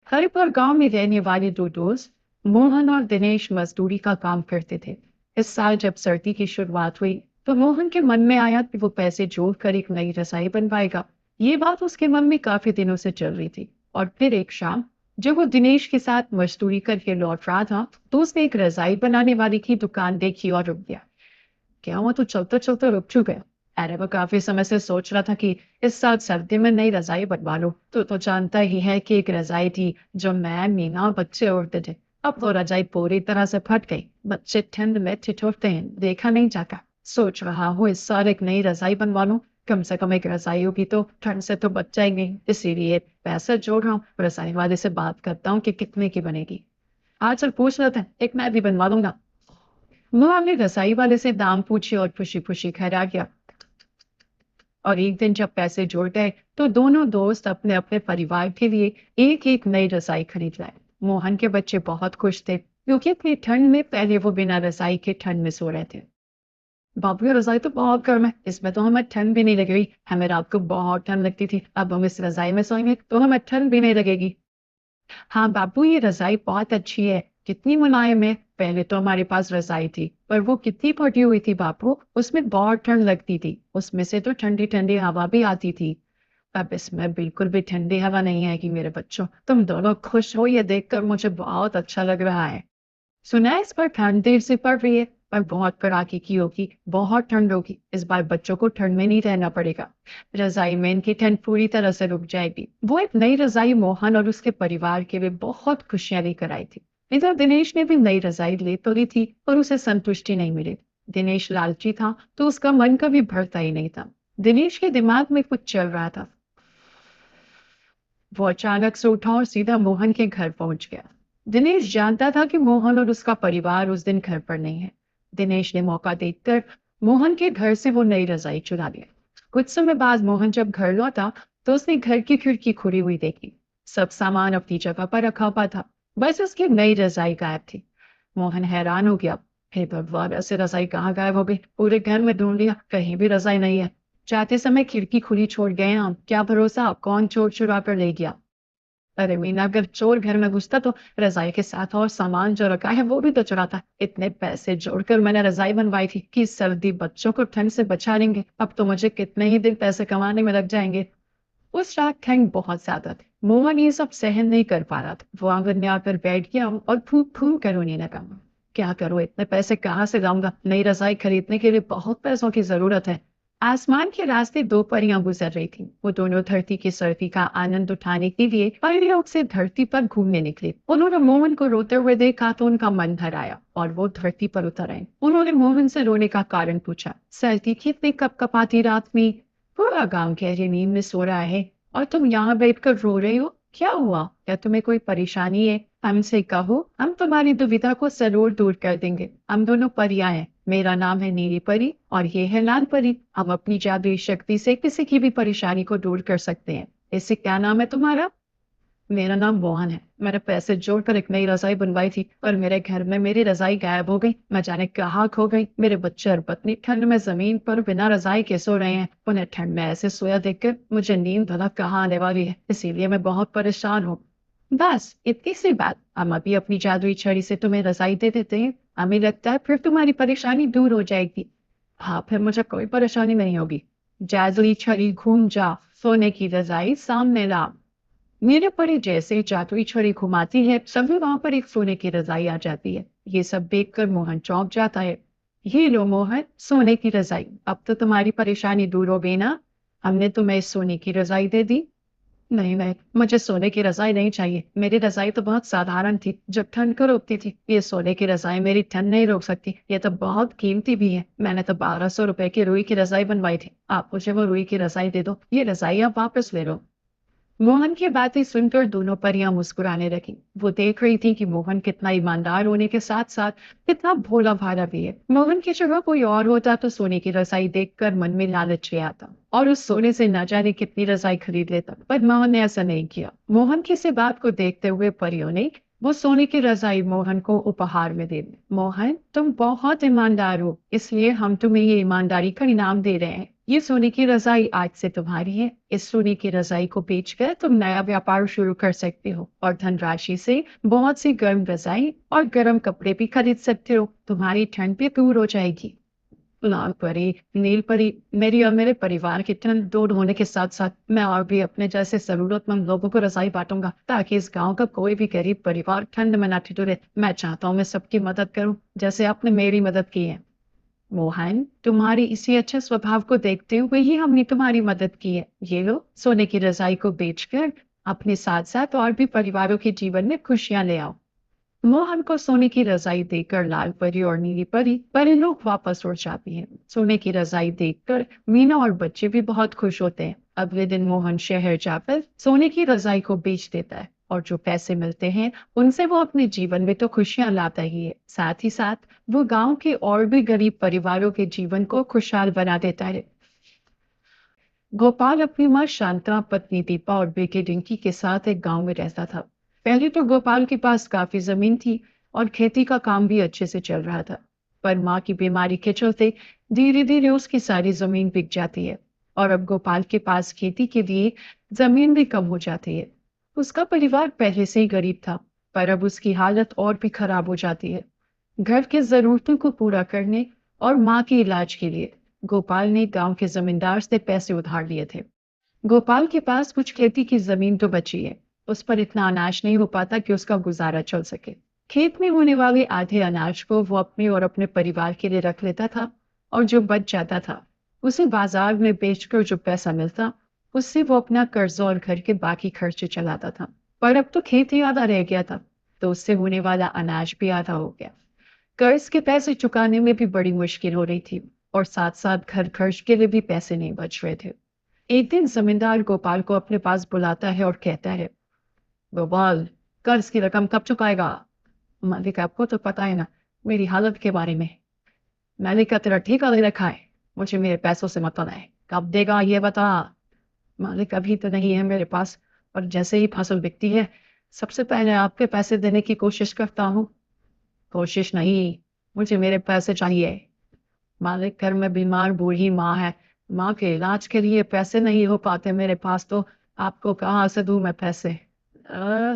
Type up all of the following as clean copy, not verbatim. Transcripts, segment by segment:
हरिपुर गांव में रहने वाले दो दोस्त मोहन और दिनेश मजदूरी का काम करते थे। इस साल जब सर्दी की शुरुआत हुई तो मोहन के मन में आया कि वो पैसे जोड़कर एक नई रजाई बनवाएगा। ये बात उसके मन में काफी दिनों से चल रही थी। और फिर एक शाम जब वो दिनेश के साथ मजदूरी करके लौट रहा था तो उसने एक रजाई बनाने वाले की दुकान देखी और रुक गया। क्या हुआ, तो चलते चलते रुक क्यों गया? अरे वो काफी समय से सोच रहा था कि इस साल सर्दी में नई रजाई बनवा लो। तो जानता ही है कि एक रजाई थी जो मैं, मीना और बच्चे ओढ़ते थे। अब वो रजाई पूरी तरह से फट गई। बच्चे ठंड में ठिठुरते हैं, देखा नहीं जाता। सोच रहा हूँ इस साल एक नई रजाई बनवा लूं। कम से कम एक रजाई होगी तो ठंड से तो बच जाएंगे। इसीलिए पैसे जोड़ रहा हूँ। रजाई वाले से बात करता हूँ कि कितने की बनेगी। आज चल पूछ लेते हैं, एक मैं भी बनवा लूंगा। वो हमने रसाई वाले से दाम पूछे और खुशी खुशी घर आ गया। और एक दिन जब पैसे जुड़ गए तो दोनों दोस्त अपने अपने परिवार के लिए एक एक नई रसाई खरीद लाए। मोहन के बच्चे बहुत खुश थे क्योंकि इतनी ठंड में पहले वो बिना रसाई के ठंड में सो रहे थे। बाबू ये रजाई तो बहुत गर्म है, इसमें तो हमें ठंड भी नहीं लगेगी। हमें रात को बहुत ठंड लगती थी, अब हम इस रजाई में सोएंगे तो हमें ठंड भी नहीं लगेगी। हाँ बाबू, ये रजाई बहुत अच्छी है, कितनी मुलायम है। पहले तो हमारे पास रजाई थी पर वो कितनी फटी हुई थी बापू, उसमें बहुत ठंड लगती थी, उसमें से तो ठंडी ठंडी हवा भी आती थी। अब इसमें बिल्कुल भी ठंडी हवा नहीं है कि मेरे बच्चों, तुम दोनों खुश हो ये देखकर मुझे बहुत अच्छा लग रहा है। सुना है इस बार ठंड देर से पड़ रही है, पर बहुत कड़ाके की होगी, बहुत ठंड होगी। इस बार बच्चों को ठंड में नहीं रहना पड़ेगा। रजाई में इनकी ठंड पूरी तरह से रुक जाएगी। वो एक नई रजाई मोहन और उसके परिवार के लिए बहुत खुशियां लेकर आई थी। इधर दिनेश ने भी नई रजाई ले तो ली थी पर उसे संतुष्टि नहीं मिली। दिनेश लालची था तो उसका मन कभी भरता ही नहीं था। दिनेश के दिमाग में कुछ चल रहा था। वो अचानक से उठा और सीधा मोहन के घर पहुंच गया। दिनेश जानता था कि मोहन और उसका परिवार उस दिन घर पर नहीं है। दिनेश ने मौका देखकर मोहन के घर से वो नई रजाई चुरा लिया। कुछ समय बाद मोहन जब घर लौटा तो उसने घर की खिड़की खुली हुई देखी। सब सामान अपनी जगह पर रखा हुआ था, बस उसकी नई रजाई गायब थी। मोहन हैरान हो गया। हे भगवान, ऐसे रजाई कहाँ गायब हो गई? पूरे घर में ढूंढ लिया, कहीं भी रजाई नहीं है। जाते समय खिड़की खुली छोड़ गए हम, क्या भरोसा कौन चोर चुरा कर ले गया। अरे मीना, अगर चोर घर में घुसता तो रजाई के साथ और सामान जो रखा है वो भी तो चुराता। इतने पैसे जोड़कर मैंने रजाई बनवाई थी कि सर्दी बच्चों को ठंड से बचा लेंगे, अब तो मुझे कितने ही दिन पैसे कमाने में लग जाएंगे। उस रात ठंड बहुत ज्यादा थी। मोहन ये सब सहन नहीं कर पा रहा था। वो आंगन में आकर बैठ गया और फूंक फूंक कर रोने लगा। क्या करूं, इतने पैसे कहाँ से लाऊंगा? नई रजाई खरीदने के लिए बहुत पैसों की जरूरत है। आसमान के रास्ते दो परियां गुजर रही थीं। वो दोनों धरती की सर्दी का आनंद उठाने के लिए परियों से धरती पर घूमने निकले। उन्होंने मोहन को रोते हुए देखा तो उनका मन भर आया और वो धरती पर उतर आए। उन्होंने मोहन से रोने का कारण पूछा। सर्दी की इतनी कपकपाती रात में पूरा गांव गहरी नींद में सो रहा है और तुम यहाँ बैठकर रो रही हो, क्या हुआ? क्या तुम्हें कोई परेशानी है? हमसे कहो, हम तुम्हारी दुविधा को जरूर दूर कर देंगे। हम दोनों परियां हैं, मेरा नाम है नीली परी और ये है लाल परी। हम अपनी जादुई शक्ति से किसी की भी परेशानी को दूर कर सकते हैं। इससे क्या नाम है तुम्हारा? मेरा नाम मोहन है। मैंने पैसे जोड़कर एक नई रजाई बनवाई थी पर मेरे घर में मेरी रजाई गायब हो गई। मैं जाने कहाँ खो गई। मेरे बच्चे और पत्नी ठंड में जमीन पर बिना रजाई के सो रहे हैं। उन्हें ठंड में ऐसे सोया देखकर मुझे नींद भला कहाँ आने वाली है, इसीलिए मैं बहुत परेशान हूँ। बस इतनी सी बात, हम अभी अपनी जादुई छड़ी से तुम्हें रजाई दे देते हैं। हमें लगता है फिर तुम्हारी परेशानी दूर हो जाएगी। हाँ, फिर मुझे कोई परेशानी नहीं होगी। जादुई छड़ी घूम जा, सोने की रजाई सामने ला। मेरे परी जैसे ही जादुई छड़ी घुमाती है सभी वहां पर एक सोने की रजाई आ जाती है। ये सब देखकर मोहन चौंक जाता है। ये लो मोहन, सोने की रजाई, अब तो तुम्हारी परेशानी दूर हो गई ना। हमने तुम्हें इस सोने की रजाई दे दी। नहीं नहीं, मुझे सोने की रजाई नहीं चाहिए। मेरी रजाई तो बहुत साधारण थी, जब ठंड को रोकती थी। ये सोने की रजाई मेरी ठंड नहीं रोक सकती, ये तो बहुत कीमती भी है। मैंने तो 1200 रुपए की रुई की रजाई बनवाई थी। आप मुझे वो रुई की रजाई दे दो, ये रजाई आप वापस ले लो। मोहन की बातें सुनकर दोनों परियां मुस्कुराने लगी। वो देख रही थी कि मोहन कितना ईमानदार होने के साथ साथ कितना भोला भाला भी है। मोहन की जगह कोई और होता तो सोने की रजाई देखकर मन में लालच ले आता और उस सोने से न जाने कितनी रजाई खरीद लेता, पर मोहन ने ऐसा नहीं किया। मोहन की इस बात को देखते हुए परियों ने वो सोने की रजाई मोहन को उपहार में दे दी। मोहन, तुम बहुत ईमानदार हो, इसलिए हम तुम्हें ये ईमानदारी का इनाम दे रहे हैं। ये सोने की रजाई आज से तुम्हारी है। इस सोने की रजाई को बेचकर तुम नया व्यापार शुरू कर सकते हो और धनराशि से बहुत सी गर्म रजाई और गर्म कपड़े भी खरीद सकते हो। तुम्हारी ठंड भी दूर हो जाएगी। लाल परी, नील परी, मेरी और मेरे परिवार की ठंड दूर होने के साथ साथ मैं और भी अपने जैसे जरूरतमंद लोगों को रजाई बांटूंगा ताकि इस गांव का कोई भी गरीब परिवार ठंड में ना ठिठुरे। मैं चाहता हूँ मैं सबकी मदद करूं जैसे आपने मेरी मदद की है। मोहन, तुम्हारी इसी अच्छे स्वभाव को देखते हुए ही हमने तुम्हारी मदद की है। ये लो, सोने की रजाई को बेचकर अपने साथ साथ और भी परिवारों के जीवन में खुशियां ले आओ। मोहन को सोने की रजाई देकर लाल परी और नीली परी परी लोग वापस उड़ जाती हैं। सोने की रजाई देखकर मीना और बच्चे भी बहुत खुश होते हैं। अगले दिन मोहन शहर जाकर सोने की रजाई को बेच देता है और जो पैसे मिलते हैं उनसे वो अपने जीवन में तो खुशियां लाता ही है, साथ ही साथ वो गांव के और भी गरीब परिवारों के जीवन को खुशहाल बना देता है। गोपाल अपनी माँ शांता, पत्नी दीपा और बेटे रिंकी के साथ एक गांव में रहता था। पहले तो गोपाल के पास काफी जमीन थी और खेती का काम भी अच्छे से चल रहा था। पर माँ की बीमारी के चलते धीरे धीरे उसकी सारी जमीन बिक जाती है और अब गोपाल के पास खेती के लिए जमीन भी कम हो जाती है। उसका परिवार पहले से ही गरीब था, पर अब उसकी हालत और भी खराब हो जाती है। घर की जरूरतों को पूरा करने और माँ के इलाज के लिए गोपाल ने गांव के जमींदार से पैसे उधार लिए थे। गोपाल के पास कुछ खेती की जमीन तो बची है, उस पर इतना अनाज नहीं हो पाता कि उसका गुजारा चल सके। खेत में होने वाले आधे अनाज को वो अपने और अपने परिवार के लिए रख लेता था और जो बच जाता था उसे बाजार में बेचकर जो पैसा मिलता उससे वो अपना कर्ज और घर के बाकी खर्चे चलाता था। पर अब तो खेती आधा रह गया था, तो उससे होने वाला अनाज भी आधा हो गया। कर्ज के पैसे चुकाने में भी बड़ी मुश्किल हो रही थी और साथ साथ घर खर्च के लिए भी पैसे नहीं बच रहे थे। एक दिन जमींदार गोपाल को अपने पास बुलाता है और कहता है, गोपाल, कर्ज की रकम कब चुकाएगा? मालिक, आपको तो पता है ना मेरी हालत के बारे में। मालिक का तेरा ठेका ले रखा है, मुझे मेरे पैसों से मतलब है, कब देगा ये बता। मालिक, अभी तो नहीं है मेरे पास, और जैसे ही फसल बिकती है सबसे पहले आपके पैसे देने की कोशिश करता हूँ। कोशिश नहीं, मुझे मेरे पैसे चाहिए। मालिक, घर में बीमार बूढ़ी माँ है, माँ के इलाज के लिए पैसे नहीं हो पाते मेरे पास, तो आपको कहाँ से दूं मैं पैसे?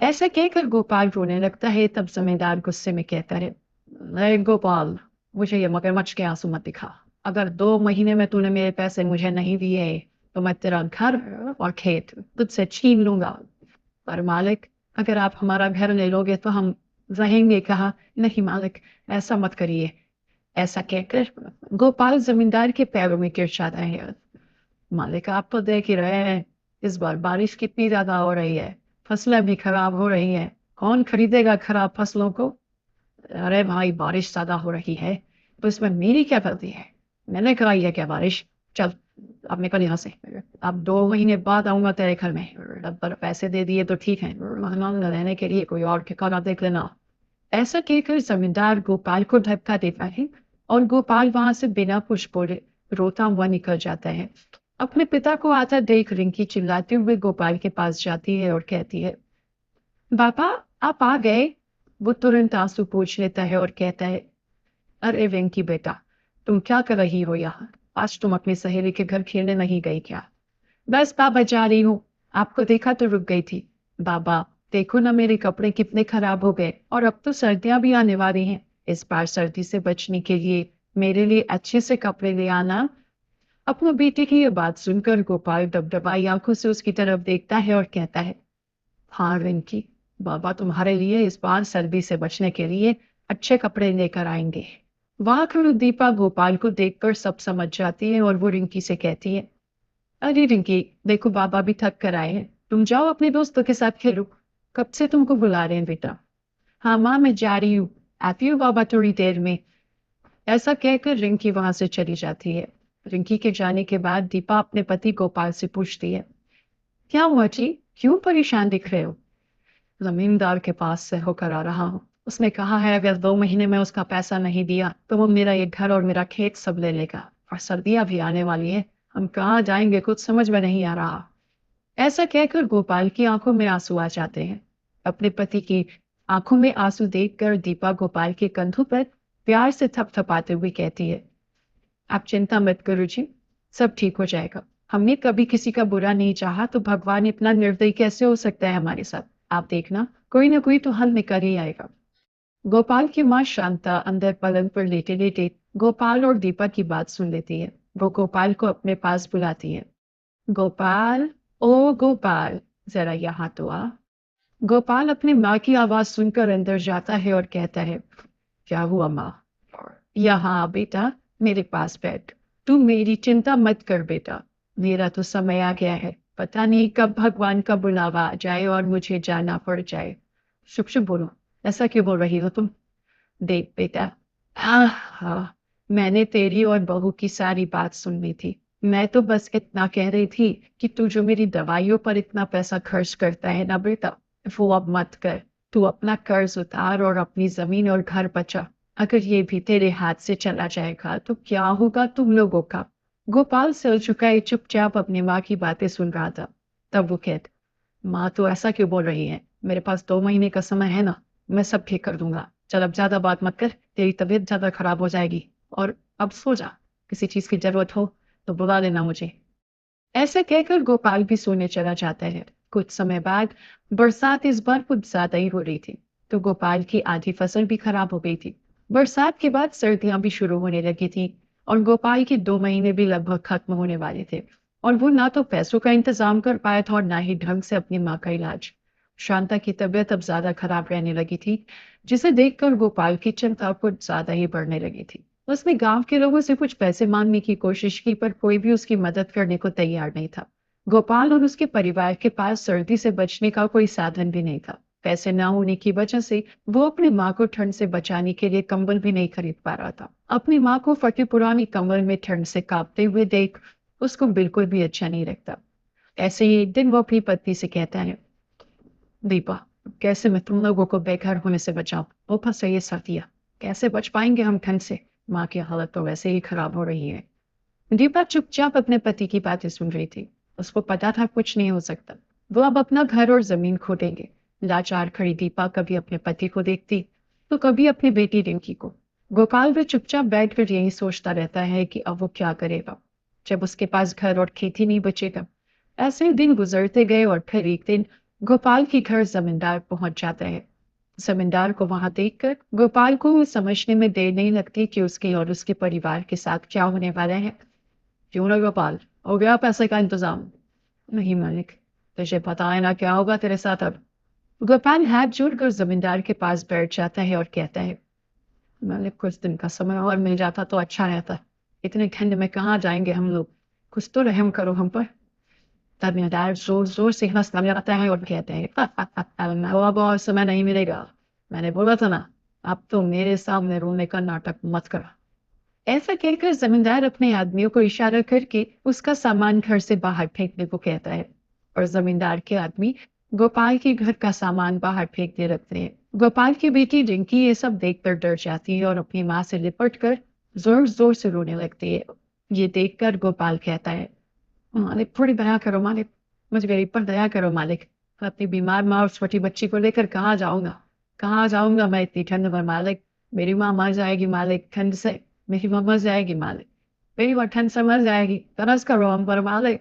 ऐसा कहकर गोपाल रोने लगता है। तब जमींदार गुस्से में कहता है, अरे गोपाल, मुझे ये मगरमच्छ के आंसू मत दिखा। अगर 2 महीने में तूने मेरे पैसे मुझे नहीं दिए तो मैं तेरा घर और खेत तुझसे छीन लूंगा। पर मालिक, अगर आप हमारा घर ले लोगे तो हम रहेंगे कहाँ? नहीं मालिक, ऐसा मत करिए। ऐसा कहकर गोपाल जमींदार के पैरों में गिर जाता है। मालिक, आप तो देख ही रहे हैं, इस बार बारिश कितनी ज्यादा हो रही है, फसलें भी खराब हो रही हैं। कौन खरीदेगा खराब फसलों को? अरे भाई, बारिश ज्यादा हो रही है तो इसमें मेरी क्या गलती है? मैंने कराई है क्या बारिश? चल, अब निकल यहाँ से। अब 2 महीने बाद आऊंगा तेरे घर में। अब पर पैसे दे दिए तो ठीक है, मेहमान रहने के लिए कोई और ठिकाना देख लेना। ऐसा कहकर जमींदार गोपाल को धक्का देता है और गोपाल वहां से बिना कुछ बोले रोता हुआ निकल जाता है। अपने पिता को आता देख रिंकी चिल्लाते हुए गोपाल के पास जाती है और कहती है, पापा, आप आ गए? वो तुरंत आंसू पोंछ लेता है और कहता है, अरे रिंकी बेटा, तुम क्या कर रही हो यहाँ? आज तुम अपनी सहेली के घर खेलने नहीं गई क्या? बस पापा, जा रही हूँ। आपको देखा तो रुक गई थी। बाबा, देखो ना मेरे कपड़े कितने खराब हो गए और अब तो सर्दियां भी आने वाली हैं। इस बार सर्दी से बचने के लिए मेरे लिए अच्छे से कपड़े ले आना। अपने बेटे की ये बात सुनकर गोपाल दबदबाई आंखों से उसकी तरफ देखता है और कहता है, हाँ रिंकी, बाबा तुम्हारे लिए इस बार सर्दी से बचने के लिए अच्छे कपड़े लेकर आएंगे। वहां खड़ी दीपा गोपाल को देखकर सब समझ जाती है और वो रिंकी से कहती है, अरे रिंकी, देखो बाबा भी थक कर आए हैं, तुम जाओ अपने दोस्तों के साथ खेलो। कब से तुमको बुला रहे हैं बेटा? हाँ माँ, मैं जा रही हूँ, आती हूँ बाबा थोड़ी देर में। ऐसा कहकर रिंकी वहां से चली जाती है। रिंकी के जाने के बाद दीपा अपने पति गोपाल से पूछती है, क्या हुआ जी, क्यों परेशान दिख रहे हो? जमींदार के पास से होकर आ रहा हूँ, उसने कहा है अगर 2 महीने में उसका पैसा नहीं दिया तो वो मेरा ये घर और मेरा खेत सब ले लेगा, और सर्दियां भी आने वाली है, हम कहाँ जाएंगे कुछ समझ में नहीं आ रहा। ऐसा कहकर गोपाल की आंखों में आंसू आ जाते हैं। अपने पति की आंखों में आंसू देखकर दीपा गोपाल के कंधों पर प्यार से थपथपाते हुए कहती है, आप चिंता मत करो जी, सब ठीक हो जाएगा। हमने कभी किसी का बुरा नहीं चाहा तो भगवान इतना निर्दयी कैसे हो सकता है हमारे साथ? आप देखना, कोई ना कोई तो हल निकल ही आएगा। गोपाल की माँ शांता अंदर पलंग पर लेटे लेटे गोपाल और दीपा की बात सुन लेती है। वो गोपाल को अपने पास बुलाती है। गोपाल, ओ गोपाल, जरा यहाँ तो आ। गोपाल अपनी माँ की आवाज सुनकर अंदर जाता है और कहता है, क्या हुआ माँ? यहाँ आ बेटा, मेरे पास बैठ। तू मेरी चिंता मत कर बेटा, मेरा तो समय आ गया है। पता नहीं कब भगवान का बुलावा आ जाए और मुझे जाना पड़ जाए। शुभ शुभ बोलो, ऐसा क्यों बोल रही हो तुम? देख बेटा, हाँ, मैंने तेरी और बहू की सारी बात सुन ली थी। मैं तो बस इतना कह रही थी कि तू जो मेरी दवाइयों पर इतना पैसा खर्च करता है ना बेटा, वो अब मत कर। तू अपना कर्ज उतार और अपनी जमीन और घर बचा। अगर ये भी तेरे हाथ से चला जाएगा तो क्या होगा तुम लोगों का? गोपाल सिर झुकाए चुपचाप अपनी माँ की बातें सुन रहा था। तब वो कहते, माँ तो ऐसा क्यों बोल रही है? मेरे पास 2 महीने का समय है ना, मैं सब ठीक कर दूंगा। चल अब ज्यादा बात मत कर, तेरी तबीयत ज्यादा खराब हो जाएगी। और अब सो जा, किसी चीज की जरूरत हो तो बुला लेना मुझे। ऐसा कहकर गोपाल भी सोने चला जाता है। कुछ समय बाद बरसात इस बार कुछ ज्यादा ही हो रही थी, तो गोपाल की आधी फसल भी खराब हो गई थी। बरसात के बाद सर्दियां भी शुरू होने लगी थी और गोपाल के 2 महीने भी लगभग खत्म होने वाले थे। और वो ना तो पैसों का इंतजाम कर पाया था और ना ही ढंग से अपनी माँ का इलाज। शांता की तबीयत अब ज्यादा खराब रहने लगी थी, जिसे देखकर गोपाल की चिंता कुछ ज्यादा ही बढ़ने लगी थी। उसने गांव के लोगों से कुछ पैसे मांगने की कोशिश की, पर कोई भी उसकी मदद करने को तैयार नहीं था। गोपाल और उसके परिवार के पास सर्दी से बचने का कोई साधन भी नहीं था। पैसे न होने की वजह से वो अपनी माँ को ठंड से बचाने के लिए कंबल भी नहीं खरीद पा रहा था। अपनी माँ को फटे पुरानी कंबल में ठंड से कांपते हुए देख उसको बिल्कुल भी अच्छा नहीं लगता। ऐसे ही एक दिन वो अपनी पत्नी से कहता है, दीपा, कैसे मैं तुम लोगों को बेघर होने से बचाऊं? ऊपर से ये सर्दियाँ, कैसे बच पाएंगे हम ठंड से? माँ की हालत तो वैसे ही खराब हो रही है। दीपा चुपचाप अपने पति की बातें सुन रही थी। उसको पता था कुछ नहीं हो सकता। वो अब अपना घर और जमीन खो देंगे। लाचार खड़ी दीपा कभी अपने पति को देखती तो कभी अपनी बेटी रिंकी को। गोपाल भी चुपचाप बैठकर यही सोचता रहता है कि अब वो क्या करेगा जब उसके पास घर और खेती नहीं बचेगा। ऐसे ही दिन गुजरते गए और फिर एक दिन गोपाल के घर जमींदार पहुंच जाता है। जमींदार को वहां देखकर गोपाल को वो समझने में देर नहीं लगती कि उसके और उसके परिवार के साथ क्या होने वाला है। क्यों ना गोपाल, हो गया पैसे का इंतजाम? नहीं मालिक, तुझे पता है ना क्या होगा तेरे साथ अब? गोपाल हाथ जोड़कर जमींदार के पास बैठ जाता है और कहता है, मालिक कुछ दिन का समय और मिल जाता तो अच्छा रहता। इतने ठंड में कहाँ जाएंगे हम लोग? कुछ तो रहम करो हम पर। जमींदार जोर जोर से हंसने लगता है और कहते हैं, अब और समय नहीं मिलेगा। मैंने बोला था ना, अब तो मेरे सामने रोने का नाटक मत करो। ऐसा कहकर जमींदार अपने आदमियों को इशारा करके उसका सामान घर से बाहर फेंकने को कहता है। और जमींदार के आदमी गोपाल के घर का सामान बाहर फेंकने लगते हैं। गोपाल की बेटी रिंकी ये सब देखकर डर जाती है और अपनी माँ से लिपट कर जोर जोर से रोने लगती है। ये देखकर गोपाल कहता है, मालिक थोड़ी दया करो मालिक, मुझ गरीब पर दया करो मालिक। मैं अपनी बीमार माँ और छोटी बच्ची को लेकर कहाँ जाऊंगा? कहाँ जाऊंगा मैं इतनी ठंड में मालिक? मेरी माँ मर जाएगी मालिक ठंड से। मेरी माँ मर जाएगी मालिक। मेरी माँ ठंड से मर जाएगी, तरस करो हम पर मालिक।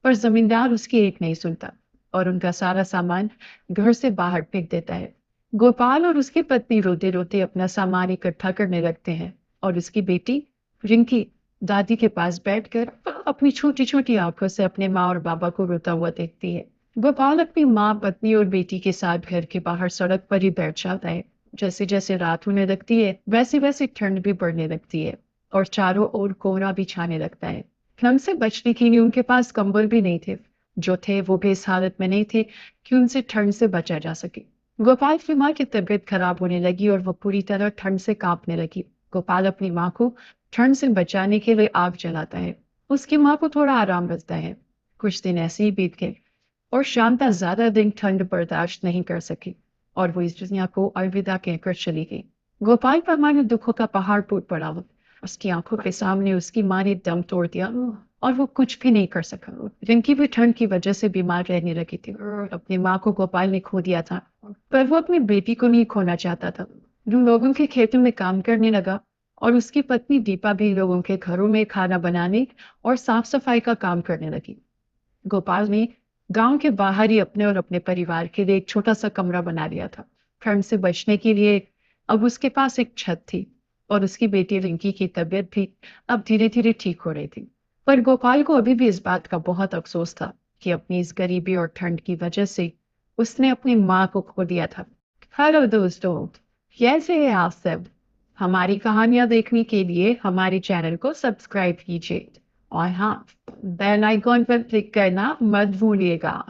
पर जमींदार उसकी एक नहीं सुनता और उनका सारा सामान घर से बाहर फेंक देता है। गोपाल और उसकी पत्नी रोते रोते अपना सामान इकट्ठा करने लगते हैं और उसकी बेटी रिंकी दादी के पास बैठकर अपनी छोटी छोटी आंखों से अपने माँ और बाबा को रोता हुआ देखती है। गोपाल अपनी माँ, पत्नी और बेटी के साथ घर के बाहर सड़क पर ही बैठ जाता है। जैसे जैसे रात होने लगती है वैसे वैसे ठंड भी बढ़ने लगती है और चारों ओर कोहरा भी छाने लगता है। ठंड से बचने के लिए उनके पास कंबल भी नहीं थे। जो थे वो भी इस हालत में नहीं थे कि उनसे ठंड से बचा जा सके। गोपाल की माँ की तबीयत खराब होने लगी और वो पूरी तरह ठंड से कांपने लगी। गोपाल अपनी माँ को ठंड से बचाने के लिए आग जलाता है। उसकी माँ को थोड़ा आराम मिलता है। कुछ दिन ऐसे ही बीत गए और शांता ज्यादा दिन ठंड बर्दाश्त नहीं कर सकी और वो इस दुनिया को अलविदा कहकर चली गई। गोपाल पर मानो दुखों का पहाड़ टूट पड़ा। उसकी आंखों के सामने उसकी माँ ने दम तोड़ दिया और वो कुछ भी नहीं कर सका। रिंकी भी ठंड की वजह से बीमार रहने लगी थी। अपनी माँ को गोपाल ने खो दिया था, पर वो अपनी बेटी को नहीं खोना चाहता था। जो लोगों के खेतों में काम करने लगा और उसकी पत्नी दीपा भी लोगों के घरों में खाना बनाने और साफ सफाई का काम करने लगी। गोपाल ने गांव के बाहर ही अपने और अपने परिवार के लिए एक छोटा सा कमरा बना लिया था। ठंड से बचने के लिए अब उसके पास एक छत थी और उसकी बेटी रिंकी की तबीयत भी अब धीरे धीरे ठीक हो रही थी। पर गोपाल को अभी भी इस बात का बहुत अफसोस था कि अपनी इस गरीबी और ठंड की वजह से उसने अपनी माँ को खो दिया था। हेलो दोस्तों, कैसे हैं आप सब? हमारी कहानियां देखने के लिए हमारे चैनल को सब्सक्राइब कीजिए और हाँ, बेल आइकॉन पर क्लिक करना मत भूलिएगा।